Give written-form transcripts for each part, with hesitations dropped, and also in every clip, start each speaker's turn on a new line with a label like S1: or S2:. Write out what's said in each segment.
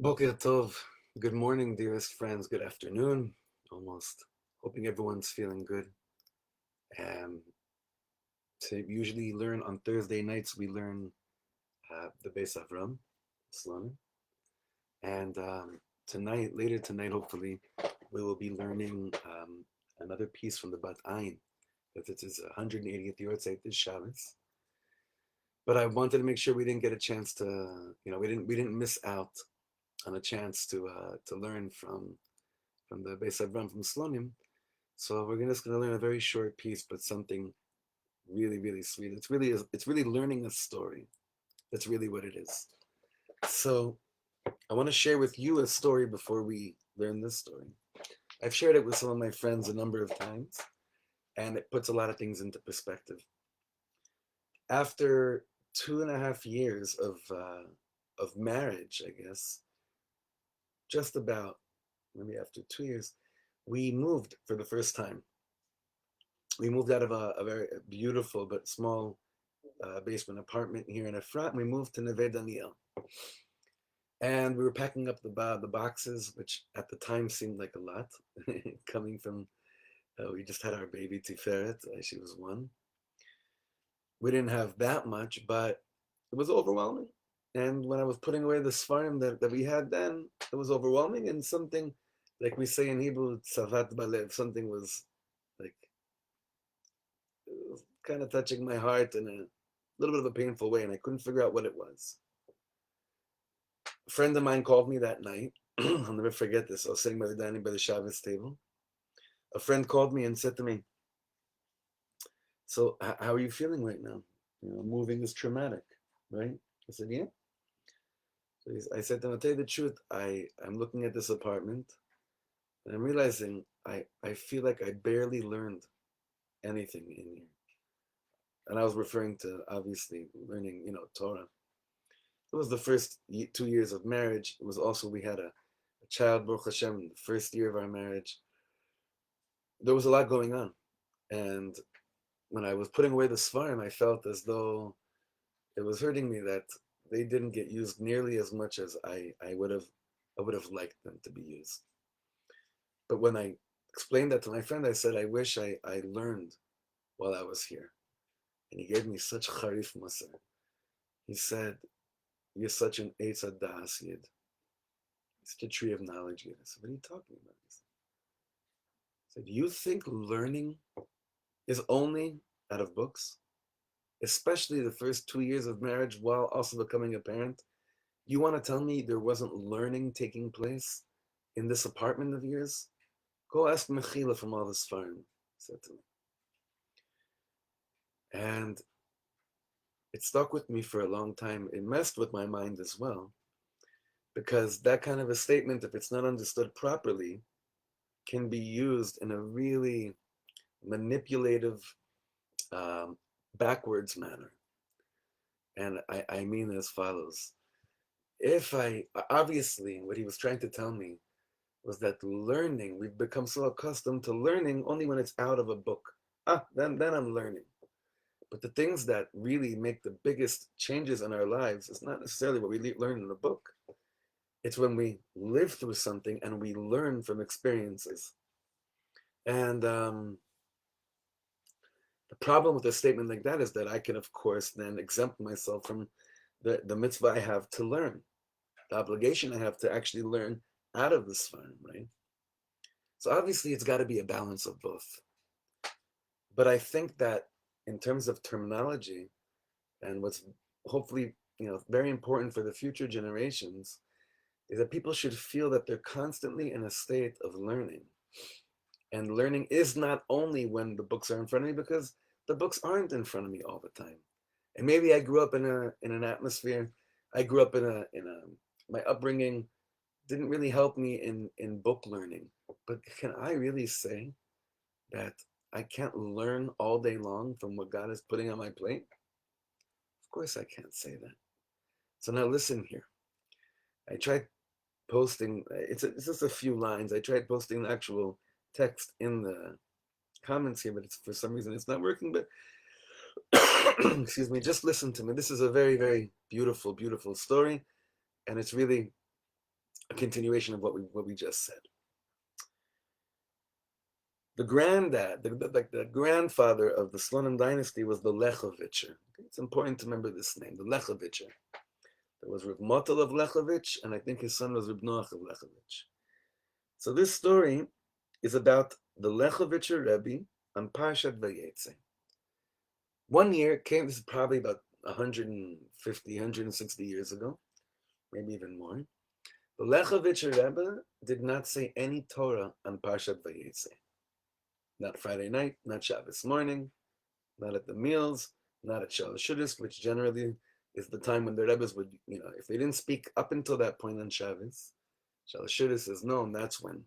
S1: Boker Tov. Good morning, dearest friends. Good afternoon, almost. Hoping everyone's feeling good. Um, to usually learn on Thursday nights, we learn the Beis Avraham of Slonim. And tonight, later tonight, hopefully, we will be learning another piece from the Bat Ayin, because it is 180th Yortzeit this Shabbos. But I wanted to make sure we didn't get a chance to, we didn't miss out on a chance to learn from the Beis Avraham from Slonim. So we're just going to learn a very short piece, but something really, really sweet. It's really learning a story. That's really what it is. So I want to share with you a story before we learn this story. I've shared it with some of my friends a number of times, and it puts a lot of things into perspective. After 2.5 years of marriage, I guess, just about maybe after 2 years, we moved for the first time. We moved out of a very beautiful but small basement apartment here in Efrat, and we moved to Neve Daniel. And we were packing up the boxes, which at the time seemed like a lot, coming from, we just had our baby Tiferet, she was one. We didn't have that much, but it was overwhelming. And when I was putting away the Sfarim that we had then, it was overwhelming, and something, like we say in Hebrew, Tzavat Balev, something was like, it was kind of touching my heart in a little bit of a painful way, and I couldn't figure out what it was. A friend of mine called me that night. I'll never forget this. I was sitting by the dining by the Shabbos table. A friend called me and said to me, "So, how are you feeling right now? Moving is traumatic, right?" I said, "Yeah." So I said to him, "I'll tell you the truth. I'm looking at this apartment, and I'm realizing I feel like I barely learned anything in here." And I was referring to obviously learning, Torah. It was the first 2 years of marriage. It was also, we had a child, Baruch Hashem, in the first year of our marriage. There was a lot going on. And when I was putting away the Svarim, I felt as though it was hurting me that they didn't get used nearly as much as I would have liked them to be used. But when I explained that to my friend, I said, I wish I learned while I was here. And he gave me such charif musar. He said, "You're such an Eitz Hadas Yid. It's the tree of knowledge Yid." I said, "What are you talking about?" He said, "You think learning is only out of books? Especially the first 2 years of marriage while also becoming a parent? You want to tell me there wasn't learning taking place in this apartment of yours? Go ask Mechila from all this farm," he said to me. And it stuck with me for a long time. It messed with my mind as well, because that kind of a statement, if it's not understood properly, can be used in a really manipulative, um, backwards manner. And I mean as follows. If I, obviously, what he was trying to tell me was that learning, we've become so accustomed to learning only when it's out of a book. Then I'm learning. But the things that really make the biggest changes in our lives is not necessarily what we learn in a book. It's when we live through something and we learn from experiences. And the problem with a statement like that is that I can, of course, then exempt myself from the mitzvah I have to learn, the obligation I have to actually learn out of this farm, right? So obviously, it's got to be a balance of both. But I think that in terms of terminology, and what's hopefully very important for the future generations, is that people should feel that they're constantly in a state of learning. And learning is not only when the books are in front of me, because the books aren't in front of me all the time. And maybe I grew up in an atmosphere. I grew up in a my upbringing didn't really help me in book learning. But can I really say that I can't learn all day long from what God is putting on my plate? Of course I can't say that. So now listen here. I tried posting, it's just a few lines. I tried posting the actual text in the comments here, but for some reason it's not working. But excuse me, just listen to me. This is a very, very beautiful, beautiful story. And it's really a continuation of what we just said. The granddad, the grandfather of the Slonim dynasty was the Lechovitcher. It's important to remember this name, the Lechovitcher. There was Reb Motel of Lechovich, and I think his son was Reb Noach of Lechovich. So this story is about the Lechovitcher Rebbe on Parshas Vayetse. One year came, this is probably about 150, 160 years ago, maybe even more. The Lechovitcher Rebbe did not say any Torah on Parshas Vayetse. Not Friday night, not Shabbos morning, not at the meals, not at Shabbos, which generally is the time when the Rebbes would, if they didn't speak up until that point on Shabbos, Shabbos is known, that's when,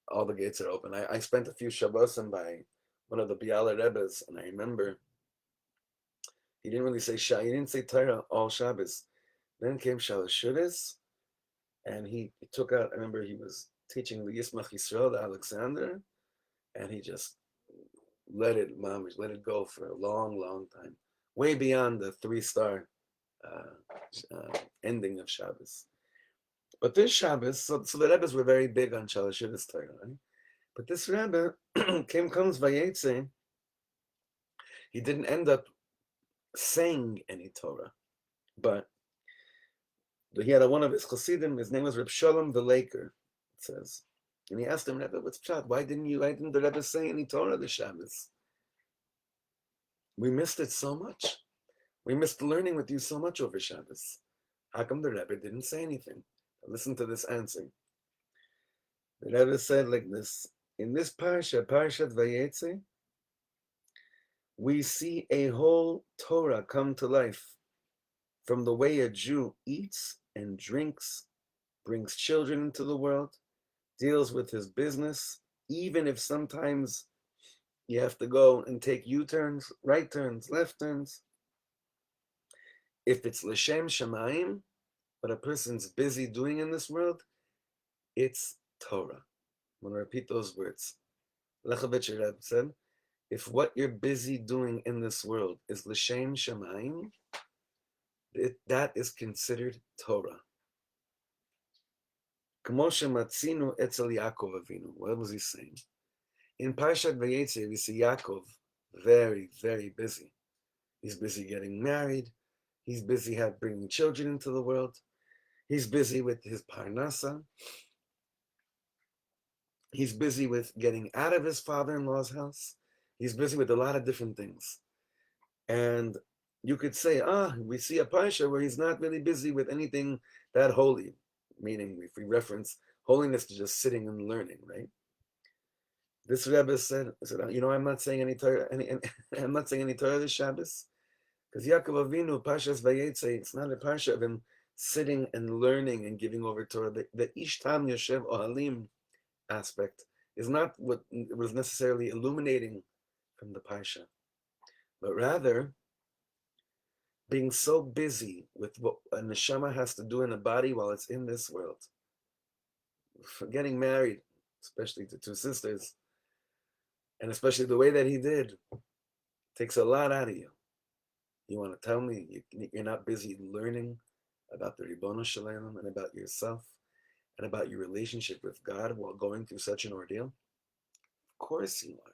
S1: all the gates are open. I spent a few Shabbosim by one of the Biala Rebbes, and I remember he didn't really say he didn't say Torah all Shabbos. Then came Shabbos, and he took out, I remember he was teaching the Yismach Yisrael, the Alexander, and he just let it go for a long, long time, way beyond the 3-star ending of Shabbos. But this Shabbos, so the Rebbes were very big on Shabbos Torah, right? But this Rebbe comes Vayetse, he didn't end up saying any Torah, but he had one of his Chassidim, his name was Reb Shalom the Laker, it says. And he asked him, Rebbe, what's pshat? Why didn't the Rebbe say any Torah this Shabbos? We missed it so much. We missed learning with you so much over Shabbos. How come the Rebbe didn't say anything? Listen to this answer. The Rebbe said like this, in this Parshas Vayetse, we see a whole Torah come to life from the way a Jew eats and drinks, brings children into the world, deals with his business, even if sometimes you have to go and take U-turns, right turns, left turns. If it's L'Shem Shamayim, what a person's busy doing in this world, it's Torah. I'm going to repeat those words. Lechovitcher Rebbe said, if what you're busy doing in this world is L'Shem Shamayim, that is considered Torah. K'moshe matzinu etzel Yaakov Avinu. What was he saying? In Parshas Vayetse, we see Yaakov very, very busy. He's busy getting married. He's busy bringing children into the world. He's busy with his parnasa. He's busy with getting out of his father-in-law's house. He's busy with a lot of different things. And you could say, we see a parsha where he's not really busy with anything that holy, meaning if we reference holiness to just sitting and learning, right? This Rebbe said, I'm not saying any Torah, I'm not saying any Torah this Shabbos, because Yaakov Avinu, Parshas Vayetse, it's not a parsha of him sitting and learning and giving over Torah. The Ishtam Yoshev Ohalim aspect is not what was necessarily illuminating from the parsha, but rather being so busy with what a neshama has to do in a body while it's in this world. For getting married, especially to 2 sisters, and especially the way that he did, takes a lot out of you. You want to tell me you're not busy learning about the Ribono Shel Olam and about yourself and about your relationship with God while going through such an ordeal? Of course you are.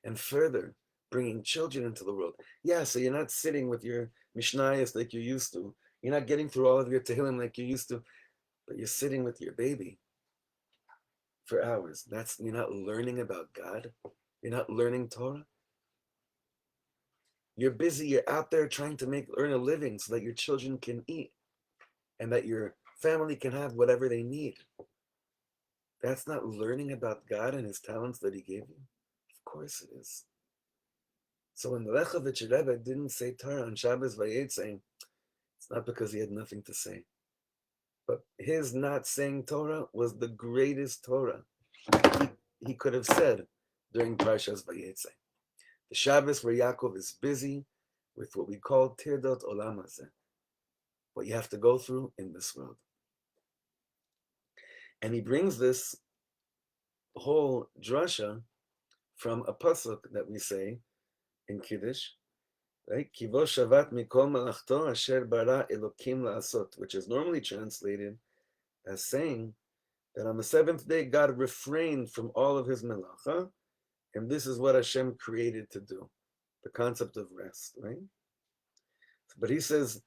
S1: And further, bringing children into the world. Yeah, so you're not sitting with your Mishnayos like you used to. You're not getting through all of your Tehillim like you used to, but you're sitting with your baby for hours. You're not learning about God. You're not learning Torah. You're busy, you're out there trying to earn a living so that your children can eat and that your family can have whatever they need. That's not learning about God and his talents that he gave you. Of course it is. So when the Lechovitcher Rebbe didn't say Torah on Shabbos Vayetse, it's not because he had nothing to say. But his not saying Torah was the greatest Torah he could have said during Parshas Vayetse. The Shabbos where Yaakov is busy with what we call Tirdot Olam Hazeh, what you have to go through in this world. And he brings this whole drasha from a pasuk that we say in Kiddush, right? Kivo shavat mikol malachto asher bara elokim la'asot, which is normally translated as saying that on the seventh day God refrained from all of his melacha, and this is what Hashem created to do, the concept of rest, right? But he says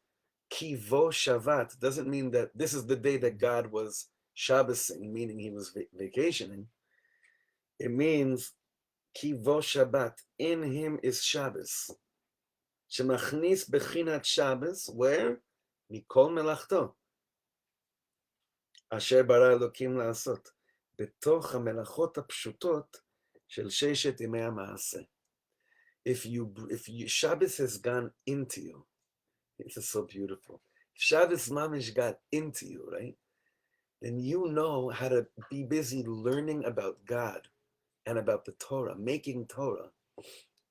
S1: Kivo Shavat doesn't mean that this is the day that God was Shabbosing, meaning he was vacationing. It means Kivo Shabbat, in him is Shabbos. Shemachnis bechinat Shabbos, where? Mikol melachto. Asher bara Elokim לעשות. בתוך המלאכות הפשוטות של ששת ימי המעשה. If you Shabbos has gone into you, this is so beautiful. If Shabbos mamish got into you, right? Then you know how to be busy learning about God and about the Torah, making Torah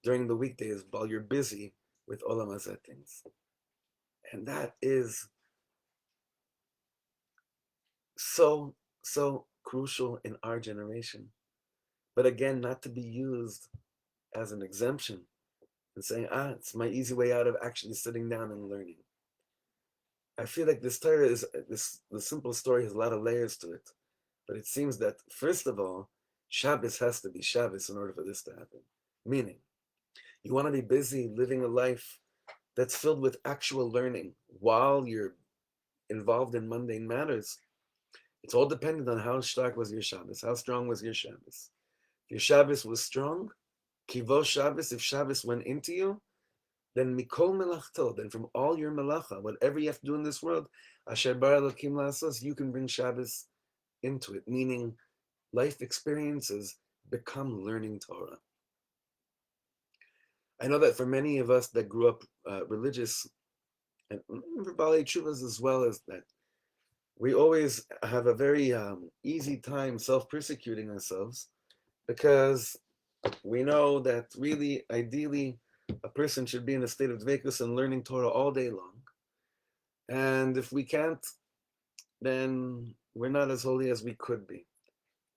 S1: during the weekdays while you're busy with Olam Hazeh things. And that is so, so crucial in our generation. But again, not to be used as an exemption and saying, it's my easy way out of actually sitting down and learning. I feel like this Torah is, the simple story has a lot of layers to it. But it seems that, first of all, Shabbos has to be Shabbos in order for this to happen. Meaning, you want to be busy living a life that's filled with actual learning while you're involved in mundane matters. It's all dependent on how stark was your Shabbos, how strong was your Shabbos. If your Shabbos was strong, Kivo Shabbos, if Shabbos went into you, then Mikol Melachto, then from all your Melacha, whatever you have to do in this world, Asher Bara Elokim La'asos, you can bring Shabbos into it, meaning life experiences become learning Torah. I know that for many of us that grew up religious, and for Baalei Teshuvas as well as that, we always have a very easy time self-persecuting ourselves because we know that really, ideally, a person should be in a state of dvekus and learning Torah all day long. And if we can't, then we're not as holy as we could be.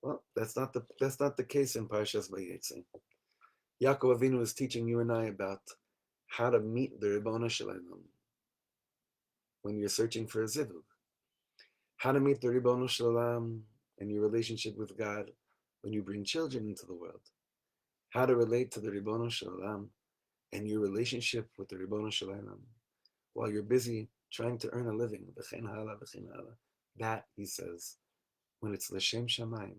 S1: Well, that's not the case in Parshas Vayetse. Yaakov Avinu is teaching you and I about how to meet the Ribono Shel Olam when you're searching for a zivug. How to meet the Ribono Shel Olam and your relationship with God when you bring children into the world. How to relate to the Ribono Shel Olam and your relationship with the Ribono Shel Olam while you're busy trying to earn a living. V'chein hala, v'chein hala. That, he says, when it's l'shem shamayim.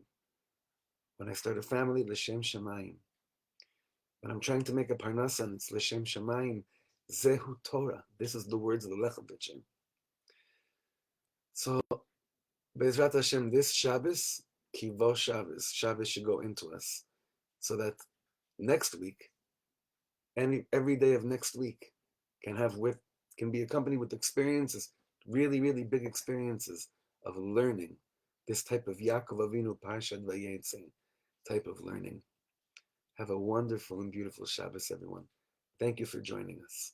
S1: When I start a family, l'shem shamayim. When I'm trying to make a parnasa and it's l'shem shamayim, zehu Torah. This is the words of the Lechevitcher. So, Be'ezrat Hashem, this Shabbos, Kivo Shabbos, Shabbos should go into us, so that next week, every day of next week, can be accompanied with experiences, really, really big experiences of learning this type of Yaakov Avinu Parshas Vayetse type of learning. Have a wonderful and beautiful Shabbos, everyone. Thank you for joining us.